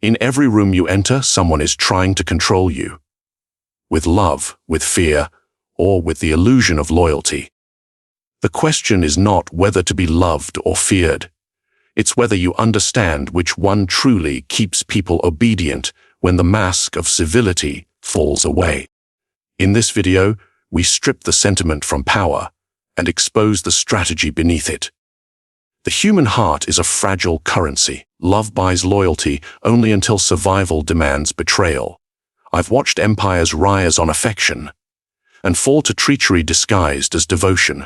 In every room you enter, someone is trying to control you. With love, with fear, or with the illusion of loyalty. The question is not whether to be loved or feared. It's whether you understand which one truly keeps people obedient when the mask of civility falls away. In this video, we strip the sentiment from power and expose the strategy beneath it. The human heart is a fragile currency. Love buys loyalty only until survival demands betrayal. I've watched empires rise on affection and fall to treachery disguised as devotion.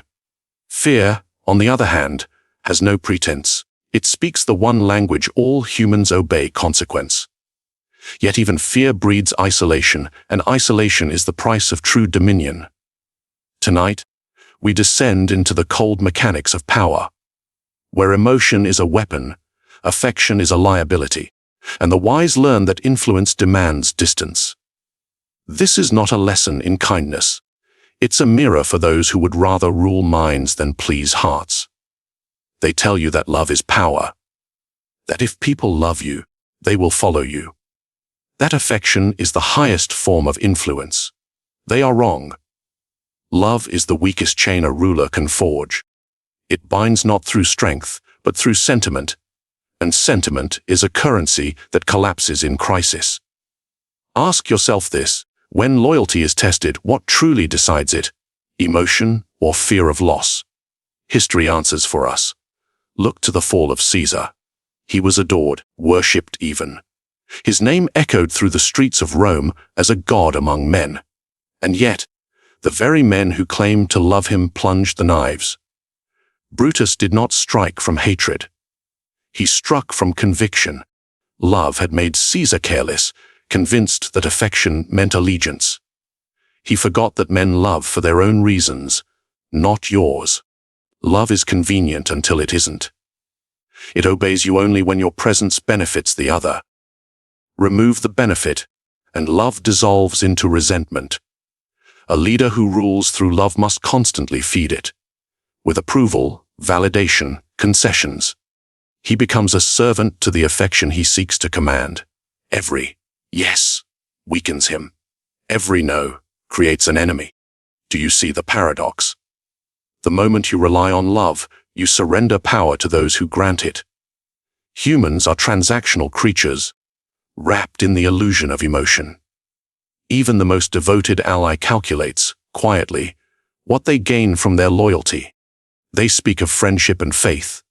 Fear, on the other hand, has no pretense. It speaks the one language all humans obey: consequence. Yet even fear breeds isolation, and isolation is the price of true dominion. Tonight, we descend into the cold mechanics of power, where emotion is a weapon, affection is a liability, and the wise learn that influence demands distance. This is not a lesson in kindness. It's a mirror for those who would rather rule minds than please hearts. They tell you that love is power, that if people love you, they will follow you. That affection is the highest form of influence. They are wrong. Love is the weakest chain a ruler can forge. It binds not through strength, but through sentiment, and sentiment is a currency that collapses in crisis. Ask yourself this: when loyalty is tested, what truly decides it? Emotion or fear of loss? History answers for us. Look to the fall of Caesar. He was adored, worshipped even. His name echoed through the streets of Rome as a god among men. And yet, the very men who claimed to love him plunged the knives. Brutus did not strike from hatred. He struck from conviction. Love had made Caesar careless, convinced that affection meant allegiance. He forgot that men love for their own reasons, not yours. Love is convenient until it isn't. It obeys you only when your presence benefits the other. Remove the benefit, and love dissolves into resentment. A leader who rules through love must constantly feed it. With approval, validation, concessions. He becomes a servant to the affection he seeks to command. Every yes weakens him. Every no creates an enemy. Do you see the paradox? The moment you rely on love, you surrender power to those who grant it. Humans are transactional creatures, wrapped in the illusion of emotion. Even the most devoted ally calculates, quietly, what they gain from their loyalty. They speak of friendship and faith,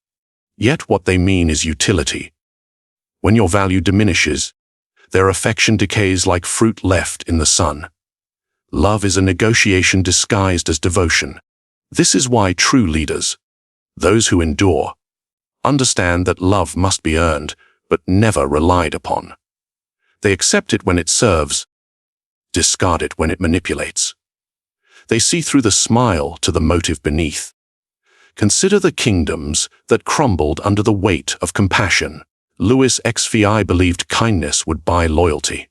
yet what they mean is utility. When your value diminishes, their affection decays like fruit left in the sun. Love is a negotiation disguised as devotion. This is why true leaders, those who endure, understand that love must be earned, but never relied upon. They accept it when it serves, discard it when it manipulates. They see through the smile to the motive beneath. Consider the kingdoms that crumbled under the weight of compassion. Louis XVI believed kindness would buy loyalty,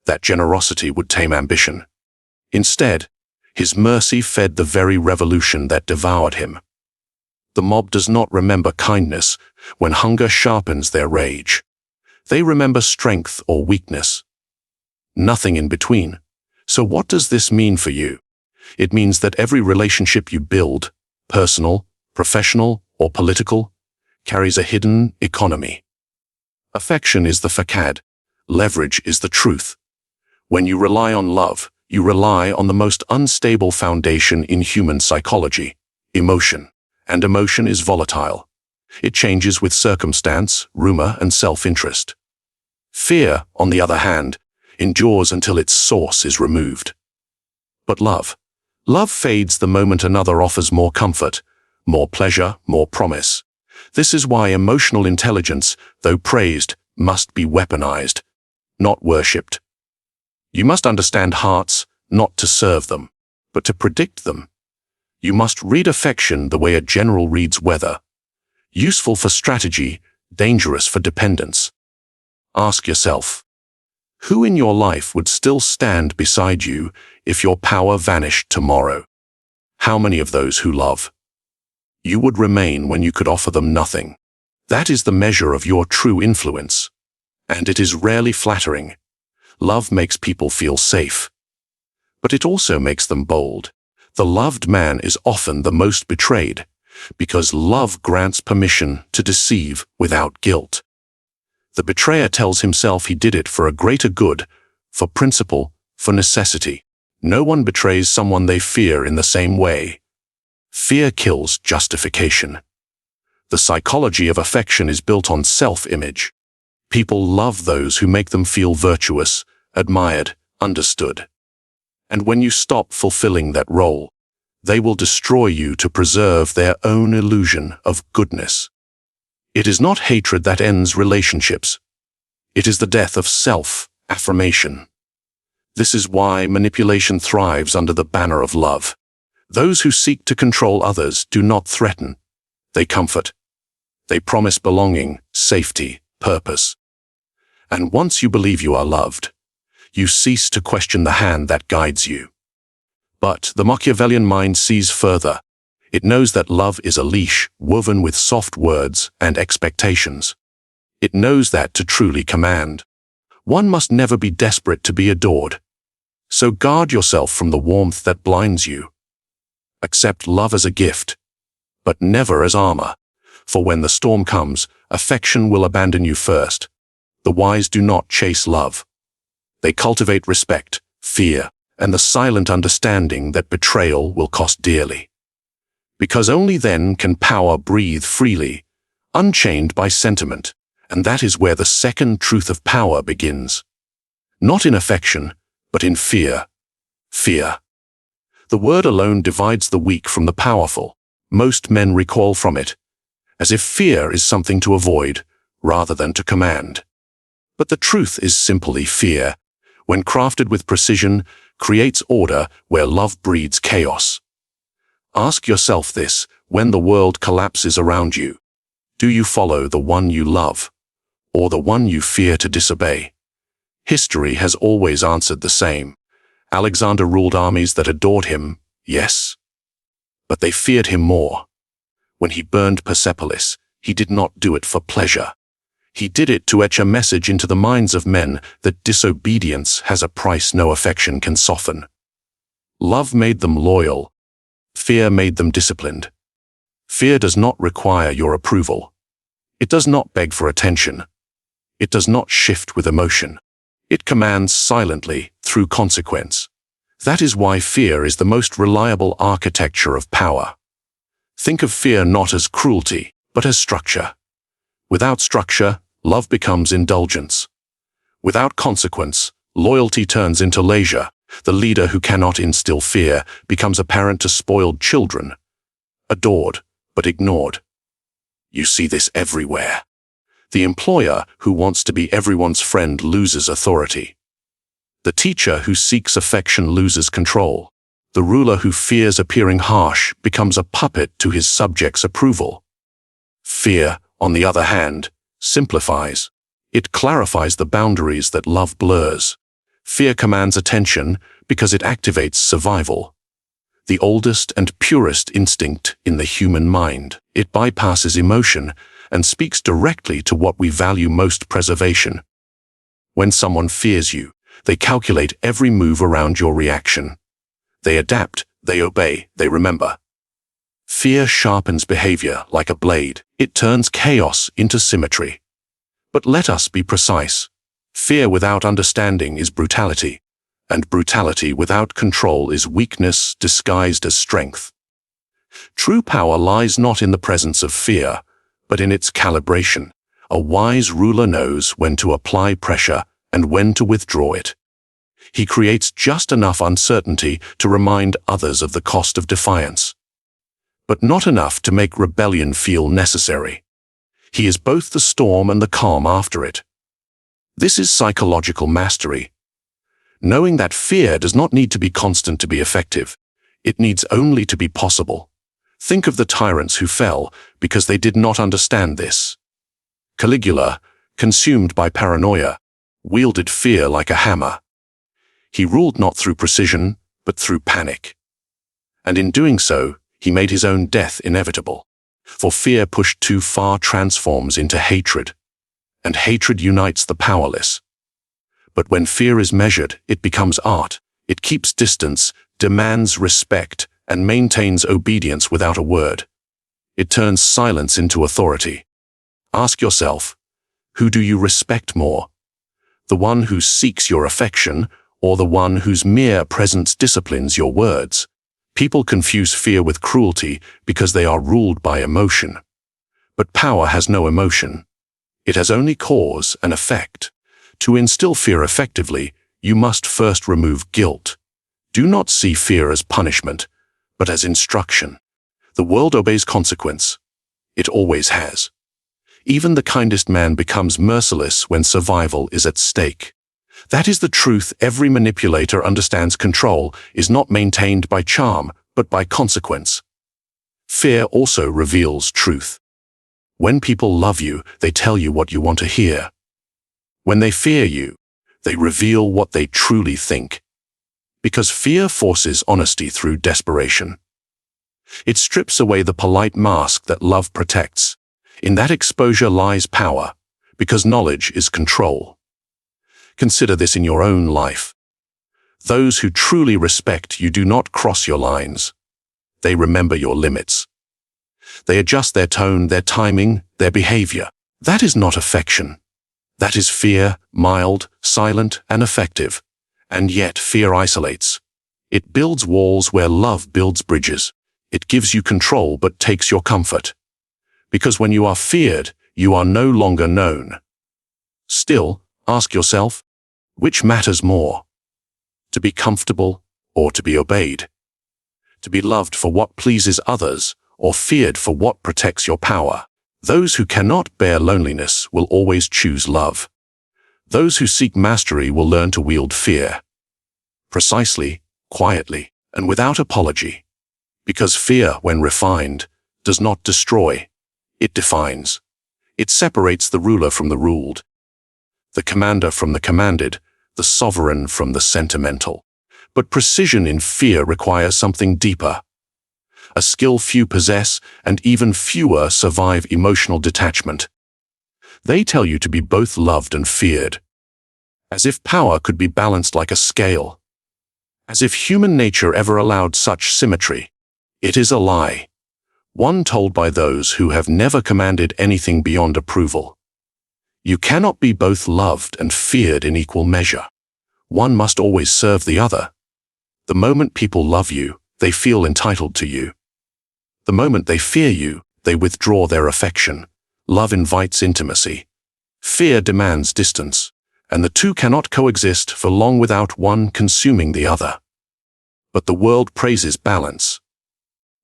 that generosity would tame ambition. Instead, his mercy fed the very revolution that devoured him. The mob does not remember kindness when hunger sharpens their rage. They remember strength or weakness. Nothing in between. So what does this mean for you? It means that every relationship you build, personal, professional, or political, carries a hidden economy. Affection is the facade. Leverage is the truth. When you rely on love, you rely on the most unstable foundation in human psychology, emotion. And emotion is volatile. It changes with circumstance, rumor, and self-interest. Fear, on the other hand, endures until its source is removed. But love fades the moment another offers more comfort, more pleasure, more promise. This is why emotional intelligence, though praised, must be weaponized, not worshipped. You must understand hearts, not to serve them, but to predict them. You must read affection the way a general reads weather. Useful for strategy, dangerous for dependence. Ask yourself, who in your life would still stand beside you if your power vanished tomorrow? How many of those who love you would remain when you could offer them nothing? That is the measure of your true influence. And it is rarely flattering. Love makes people feel safe. But it also makes them bold. The loved man is often the most betrayed, because love grants permission to deceive without guilt. The betrayer tells himself he did it for a greater good, for principle, for necessity. No one betrays someone they fear in the same way. Fear kills justification. The psychology of affection is built on self-image. People love those who make them feel virtuous, admired, understood. And when you stop fulfilling that role, they will destroy you to preserve their own illusion of goodness. It is not hatred that ends relationships. It is the death of self-affirmation. This is why manipulation thrives under the banner of love. Those who seek to control others do not threaten. They comfort. They promise belonging, safety, purpose. And once you believe you are loved, you cease to question the hand that guides you. But the Machiavellian mind sees further. It knows that love is a leash woven with soft words and expectations. It knows that to truly command, one must never be desperate to be adored. So guard yourself from the warmth that blinds you. Accept love as a gift, but never as armor. For when the storm comes, affection will abandon you first. The wise do not chase love. They cultivate respect, fear, and the silent understanding that betrayal will cost dearly. Because only then can power breathe freely, unchained by sentiment, and that is where the second truth of power begins. Not in affection, but in fear. Fear. The word alone divides the weak from the powerful. Most men recoil from it, as if fear is something to avoid, rather than to command. But the truth is simply fear, when crafted with precision, creates order where love breeds chaos. Ask yourself this: when the world collapses around you, do you follow the one you love, or the one you fear to disobey? History has always answered the same. Alexander ruled armies that adored him, yes, but they feared him more. When he burned Persepolis, he did not do it for pleasure. He did it to etch a message into the minds of men that disobedience has a price no affection can soften. Love made them loyal. Fear made them disciplined. Fear does not require your approval. It does not beg for attention. It does not shift with emotion. It commands silently through consequence. That is why fear is the most reliable architecture of power. Think of fear not as cruelty, but as structure. Without structure, love becomes indulgence. Without consequence, loyalty turns into leisure. The leader who cannot instill fear becomes a parent to spoiled children, adored but ignored. You see this everywhere. The employer who wants to be everyone's friend loses authority. The teacher who seeks affection loses control. The ruler who fears appearing harsh becomes a puppet to his subjects' approval. Fear, on the other hand, simplifies. It clarifies the boundaries that love blurs. Fear commands attention because it activates survival. The oldest and purest instinct in the human mind. It bypasses emotion and speaks directly to what we value most: preservation. When someone fears you, they calculate every move around your reaction. They adapt, they obey, they remember. Fear sharpens behavior like a blade. It turns chaos into symmetry. But let us be precise. Fear without understanding is brutality, and brutality without control is weakness disguised as strength. True power lies not in the presence of fear, but in its calibration. A wise ruler knows when to apply pressure and when to withdraw it. He creates just enough uncertainty to remind others of the cost of defiance, but not enough to make rebellion feel necessary. He is both the storm and the calm after it. This is psychological mastery. Knowing that fear does not need to be constant to be effective. It needs only to be possible. Think of the tyrants who fell because they did not understand this. Caligula, consumed by paranoia, wielded fear like a hammer. He ruled not through precision, but through panic. And in doing so, he made his own death inevitable. For fear pushed too far transforms into hatred, and hatred unites the powerless. But when fear is measured, it becomes art. It keeps distance, demands respect, and maintains obedience without a word. It turns silence into authority. Ask yourself, who do you respect more? The one who seeks your affection, or the one whose mere presence disciplines your words? People confuse fear with cruelty because they are ruled by emotion. But power has no emotion. It has only cause and effect. To instill fear effectively, you must first remove guilt. Do not see fear as punishment, but as instruction. The world obeys consequence. It always has. Even the kindest man becomes merciless when survival is at stake. That is the truth. Every manipulator understands control is not maintained by charm, but by consequence. Fear also reveals truth. When people love you, they tell you what you want to hear. When they fear you, they reveal what they truly think. Because fear forces honesty through desperation. It strips away the polite mask that love protects. In that exposure lies power, because knowledge is control. Consider this in your own life. Those who truly respect you do not cross your lines. They remember your limits. They adjust their tone, their timing, their behavior. That is not affection. That is fear, mild, silent, and effective. And yet fear isolates. It builds walls where love builds bridges. It gives you control but takes your comfort. Because when you are feared, you are no longer known. Still, ask yourself, which matters more? To be comfortable or to be obeyed? To be loved for what pleases others or feared for what protects your power? Those who cannot bear loneliness will always choose love. Those who seek mastery will learn to wield fear. Precisely, quietly, and without apology. Because fear, when refined, does not destroy. It defines. It separates the ruler from the ruled, the commander from the commanded, the sovereign from the sentimental. But precision in fear requires something deeper. A skill few possess, and even fewer survive emotional detachment. They tell you to be both loved and feared. As if power could be balanced like a scale. As if human nature ever allowed such symmetry. It is a lie. One told by those who have never commanded anything beyond approval. You cannot be both loved and feared in equal measure. One must always serve the other. The moment people love you, they feel entitled to you. The moment they fear you, they withdraw their affection. Love invites intimacy. Fear demands distance, and the two cannot coexist for long without one consuming the other. But the world praises balance.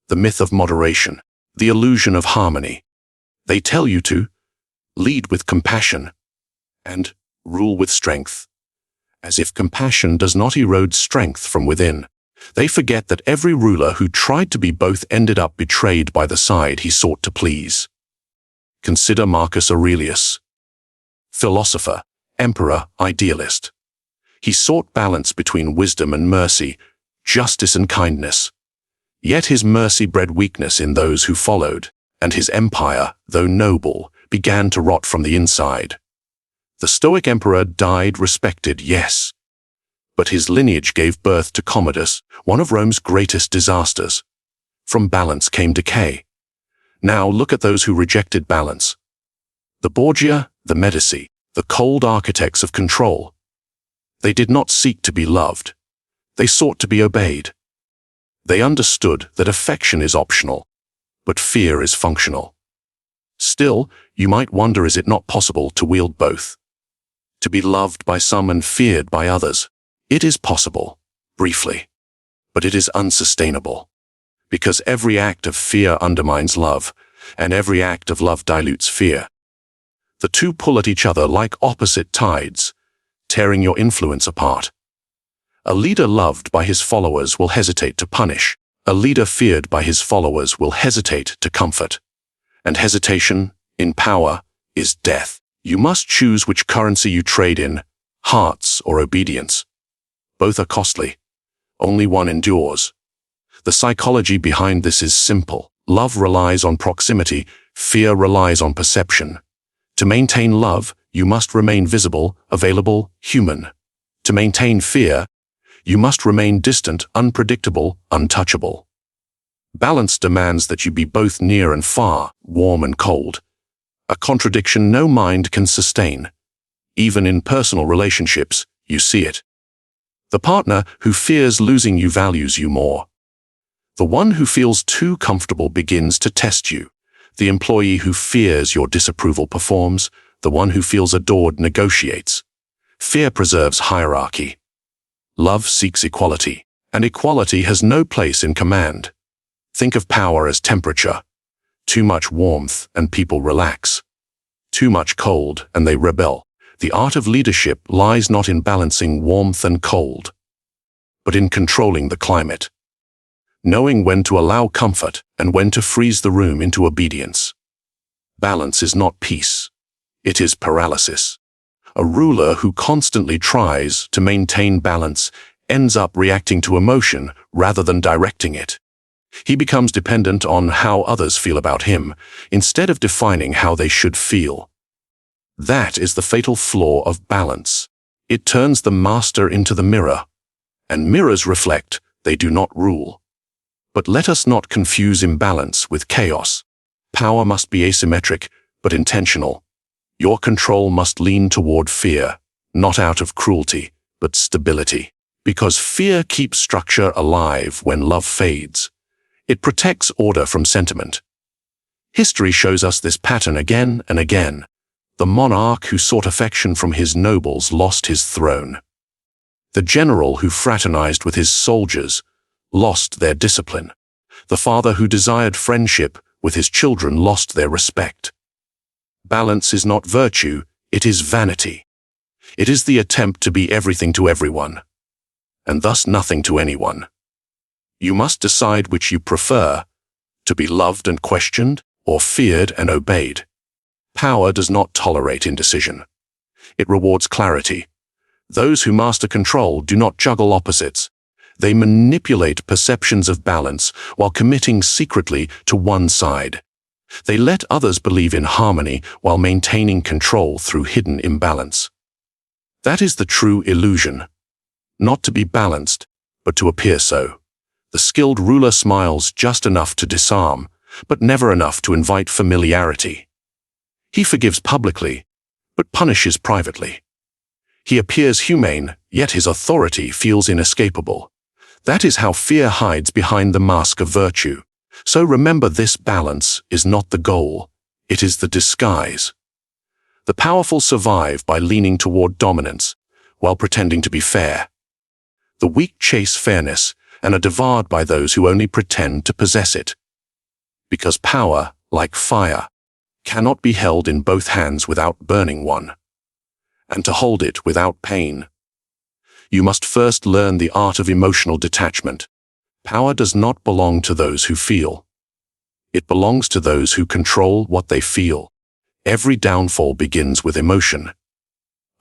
The myth of moderation, the illusion of harmony. They tell you to lead with compassion and rule with strength. As if compassion does not erode strength from within. They forget that every ruler who tried to be both ended up betrayed by the side he sought to please. Consider Marcus Aurelius. Philosopher, emperor, idealist. He sought balance between wisdom and mercy, justice and kindness. Yet his mercy bred weakness in those who followed, and his empire, though noble, began to rot from the inside. The Stoic emperor died respected, yes. But his lineage gave birth to Commodus, one of Rome's greatest disasters. From balance came decay. Now look at those who rejected balance. The Borgia, the Medici, the cold architects of control. They did not seek to be loved. They sought to be obeyed. They understood that affection is optional, but fear is functional. Still, you might wonder, is it not possible to wield both? To be loved by some and feared by others? It is possible, briefly, but it is unsustainable. Because every act of fear undermines love, and every act of love dilutes fear. The two pull at each other like opposite tides, tearing your influence apart. A leader loved by his followers will hesitate to punish. A leader feared by his followers will hesitate to comfort. And hesitation, in power, is death. You must choose which currency you trade in, hearts or obedience. Both are costly. Only one endures. The psychology behind this is simple. Love relies on proximity, fear relies on perception. To maintain love, you must remain visible, available, human. To maintain fear, you must remain distant, unpredictable, untouchable. Balance demands that you be both near and far, warm and cold. A contradiction no mind can sustain. Even in personal relationships, you see it. The partner who fears losing you values you more. The one who feels too comfortable begins to test you. The employee who fears your disapproval performs. The one who feels adored negotiates. Fear preserves hierarchy. Love seeks equality, and equality has no place in command. Think of power as temperature. Too much warmth and people relax. Too much cold and they rebel. The art of leadership lies not in balancing warmth and cold, but in controlling the climate. Knowing when to allow comfort and when to freeze the room into obedience. Balance is not peace. It is paralysis. A ruler who constantly tries to maintain balance ends up reacting to emotion rather than directing it. He becomes dependent on how others feel about him, instead of defining how they should feel. That is the fatal flaw of balance. It turns the master into the mirror. And mirrors reflect, they do not rule. But let us not confuse imbalance with chaos. Power must be asymmetric, but intentional. Your control must lean toward fear, not out of cruelty, but stability. Because fear keeps structure alive when love fades. It protects order from sentiment. History shows us this pattern again and again. The monarch who sought affection from his nobles lost his throne. The general who fraternized with his soldiers lost their discipline. The father who desired friendship with his children lost their respect. Balance is not virtue, it is vanity. It is the attempt to be everything to everyone, and thus nothing to anyone. You must decide which you prefer, to be loved and questioned, or feared and obeyed. Power does not tolerate indecision. It rewards clarity. Those who master control do not juggle opposites. They manipulate perceptions of balance while committing secretly to one side. They let others believe in harmony while maintaining control through hidden imbalance. That is the true illusion. Not to be balanced, but to appear so. The skilled ruler smiles just enough to disarm, but never enough to invite familiarity. He forgives publicly, but punishes privately. He appears humane, yet his authority feels inescapable. That is how fear hides behind the mask of virtue. So remember, this balance is not the goal, it is the disguise. The powerful survive by leaning toward dominance, while pretending to be fair. The weak chase fairness and are devoured by those who only pretend to possess it. Because power, like fire, cannot be held in both hands without burning one. And to hold it without pain, you must first learn the art of emotional detachment. Power does not belong to those who feel. It belongs to those who control what they feel. Every downfall begins with emotion.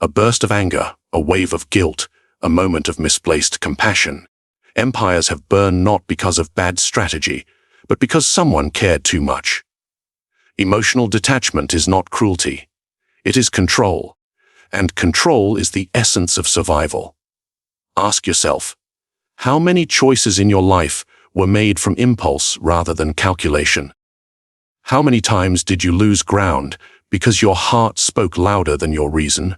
A burst of anger, a wave of guilt, a moment of misplaced compassion. Empires have burned not because of bad strategy, but because someone cared too much. Emotional detachment is not cruelty. It is control. And control is the essence of survival. Ask yourself, how many choices in your life were made from impulse rather than calculation? How many times did you lose ground because your heart spoke louder than your reason?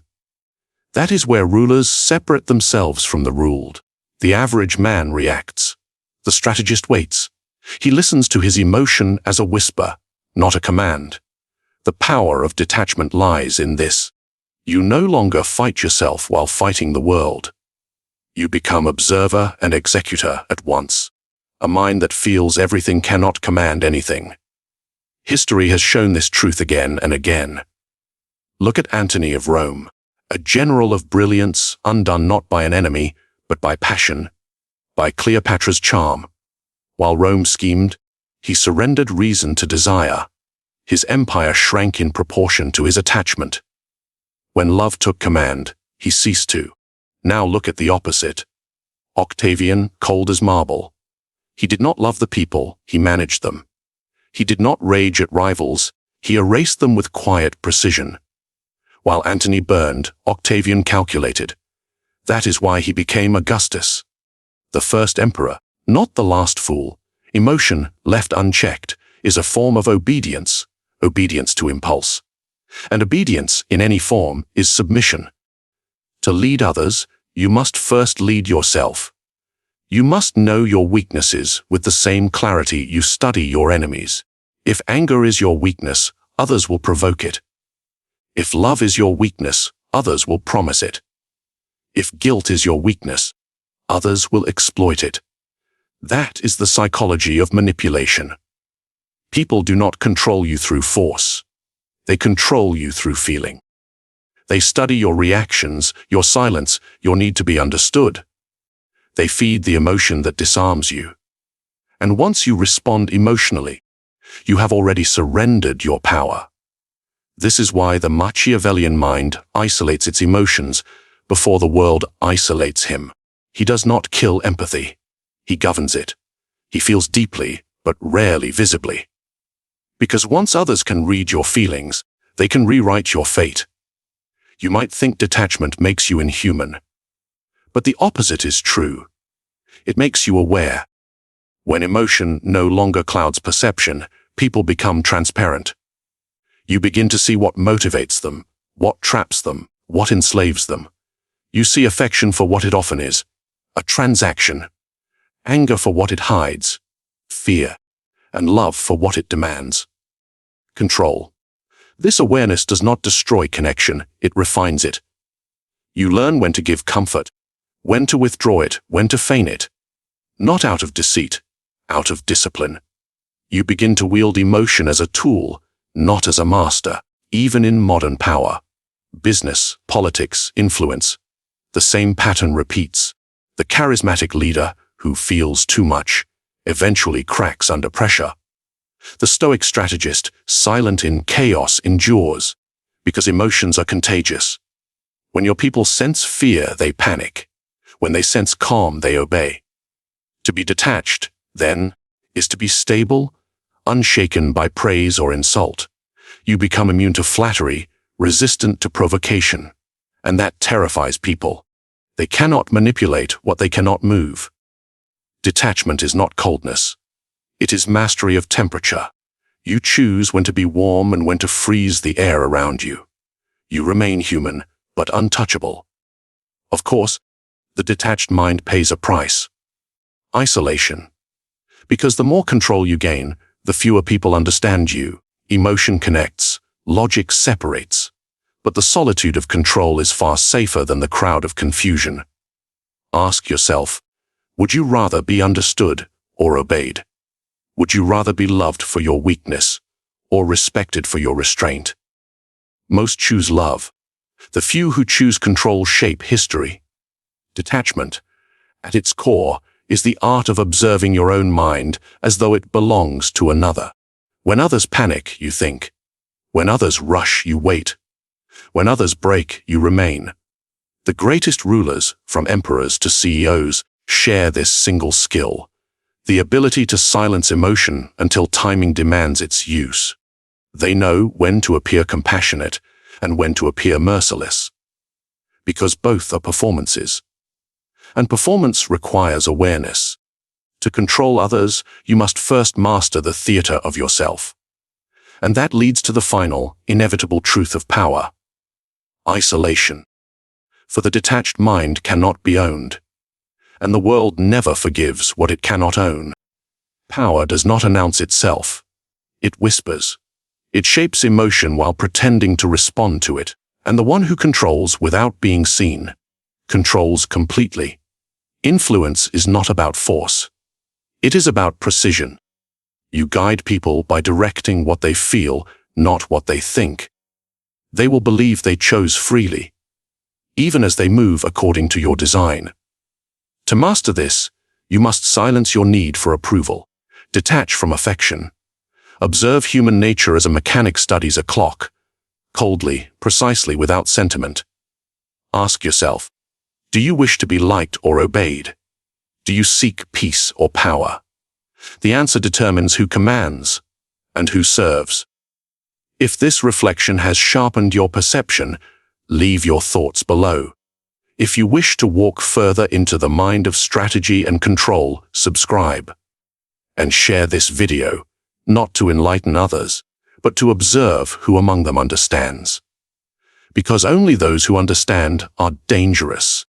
That is where rulers separate themselves from the ruled. The average man reacts. The strategist waits. He listens to his emotion as a whisper, not a command. The power of detachment lies in this. You no longer fight yourself while fighting the world. You become observer and executor at once. A mind that feels everything cannot command anything. History has shown this truth again and again. Look at Antony of Rome, a general of brilliance undone not by an enemy, but by passion, by Cleopatra's charm. While Rome schemed, he surrendered reason to desire. His empire shrank in proportion to his attachment. When love took command, he ceased to. Now look at the opposite. Octavian, cold as marble. He did not love the people, he managed them. He did not rage at rivals, he erased them with quiet precision. While Antony burned, Octavian calculated. That is why he became Augustus, the first emperor, not the last fool. Emotion, left unchecked, is a form of obedience, obedience to impulse. And obedience, in any form, is submission. To lead others, you must first lead yourself. You must know your weaknesses with the same clarity you study your enemies. If anger is your weakness, others will provoke it. If love is your weakness, others will promise it. If guilt is your weakness, others will exploit it. That is the psychology of manipulation. People do not control you through force. They control you through feeling. They study your reactions, your silence, your need to be understood. They feed the emotion that disarms you. And once you respond emotionally, you have already surrendered your power. This is why the Machiavellian mind isolates its emotions before the world isolates him. He does not kill empathy. He governs it. He feels deeply, but rarely visibly. Because once others can read your feelings, they can rewrite your fate. You might think detachment makes you inhuman. But the opposite is true. It makes you aware. When emotion no longer clouds perception, people become transparent. You begin to see what motivates them, what traps them, what enslaves them. You see affection for what it often is, a transaction. Anger for what it hides, fear, and love for what it demands. Control. This awareness does not destroy connection, it refines it. You learn when to give comfort, when to withdraw it, when to feign it. Not out of deceit, out of discipline. You begin to wield emotion as a tool, not as a master, even in modern power. Business, politics, influence. The same pattern repeats. The charismatic leader, who feels too much, eventually cracks under pressure. The stoic strategist, silent in chaos, endures, because emotions are contagious. When your people sense fear, they panic. When they sense calm, they obey. To be detached, then, is to be stable, unshaken by praise or insult. You become immune to flattery, resistant to provocation. And that terrifies people. They cannot manipulate what they cannot move. Detachment is not coldness. It is mastery of temperature. You choose when to be warm and when to freeze the air around you. You remain human, but untouchable. Of course, the detached mind pays a price. Isolation. Because the more control you gain, the fewer people understand you. Emotion connects, logic separates. But the solitude of control is far safer than the crowd of confusion. Ask yourself, would you rather be understood or obeyed? Would you rather be loved for your weakness or respected for your restraint? Most choose love. The few who choose control shape history. Detachment, at its core, is the art of observing your own mind as though it belongs to another. When others panic, you think. When others rush, you wait. When others break, you remain. The greatest rulers, from emperors to CEOs, share this single skill, the ability to silence emotion until timing demands its use. They know when to appear compassionate and when to appear merciless. Because both are performances. And performance requires awareness. To control others, you must first master the theater of yourself. And that leads to the final, inevitable truth of power. Isolation. For the detached mind cannot be owned. And the world never forgives what it cannot own. Power does not announce itself. It whispers. It shapes emotion while pretending to respond to it. And the one who controls without being seen, controls completely. Influence is not about force. It is about precision. You guide people by directing what they feel, not what they think. They will believe they chose freely, even as they move according to your design. To master this, you must silence your need for approval, detach from affection, observe human nature as a mechanic studies a clock, coldly, precisely, without sentiment. Ask yourself, do you wish to be liked or obeyed? Do you seek peace or power? The answer determines who commands and who serves. If this reflection has sharpened your perception, leave your thoughts below. If you wish to walk further into the mind of strategy and control, subscribe. And share this video, not to enlighten others, but to observe who among them understands. Because only those who understand are dangerous.